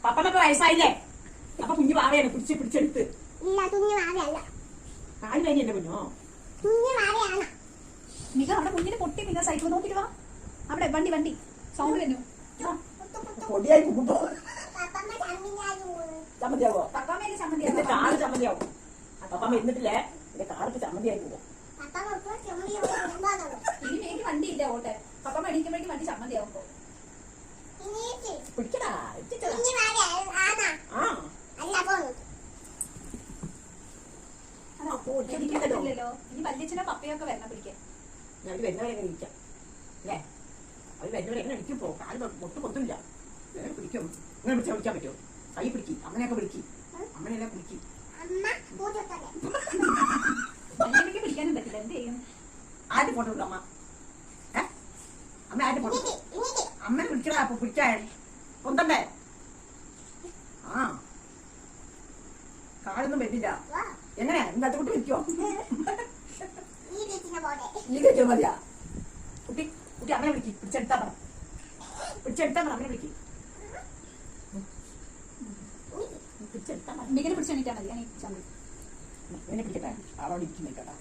പപ്പനൊക്കെ വയസ്സായില്ലേ? അപ്പൊ കുഞ്ഞു പാവയാണ് പിടിച്ചെടുത്ത്. കാല് വേദന എന്റെ കുഞ്ഞോ. മിക അവിടെ കുഞ്ഞിന് പൊട്ടി. മിക സൈക്കിൾ നോക്കിട്ട് വാ. അവിടെ വണ്ടി സൗണ്ട് വരുന്നു. പൊടിയായി പോകുമ്പോ ചമ്മന്തിയാവോ? കാല് കാറ് ചമ്മന്തിയാവും. പപ്പമ്മ ഇരുന്നിട്ടില്ലേ? എന്റെ കാറിപ്പ് ചമ്മന്തിയായി പോകും. ഇനി എനിക്ക് വണ്ടി ഇല്ല ഓട്ടെ. പപ്പമ്മ എണീക്കുമ്പോഴേക്കും വണ്ടി ചമ്മന്തിയാവുമ്പോ പിടിക്കടാ. ഇല്ലല്ലോ. ഇനി വല്യച്ഛനോ പപ്പയൊക്കെ വരണം പിടിക്കാൻ. ഞാൻ വരുന്നവരെ എങ്ങനെ ഇരിക്കാം അല്ലേ? അവര് വരുന്നവരെ എങ്ങനെ ഇരിക്കും? കാല് പൊട്ടില്ല. പിടിക്കും. ഇങ്ങനെ പിടിക്കാൻ പറ്റുമോ? കൈ പിടിക്കി. അമ്മനെയൊക്കെ പിടിക്കി. അമ്മനെല്ലാം പിടിക്കി. വല്യമ്മയ്ക്ക് പിടിക്കാനും പറ്റില്ല. എന്ത് ചെയ്യും? ആദ്യം ഫോട്ടോ അമ്മ. അമ്മ ആദ്യം ഫോട്ടോ. അമ്മനെ പിടിക്കടാ. അപ്പൊ പിടിക്കാൻ പൊന്തണ്ടേ? ആ കാലൊന്നും പറ്റില്ല. എങ്ങനെയാ ഇന്നത്തെ കുട്ടി പിടിക്കോ? ഈ കഴിക്കാൻ മതിയാ? കുട്ടി അമ്മനെ വിളിക്കും. പിടിച്ചെടുത്താ പറ. അമ്മനെ വിളിക്കും. മികനെ പിടിച്ചെണീറ്റാ മതി. എന്നെ പിടിക്കട്ടെ. അവിടെ ഇരിക്കും കേട്ടാ.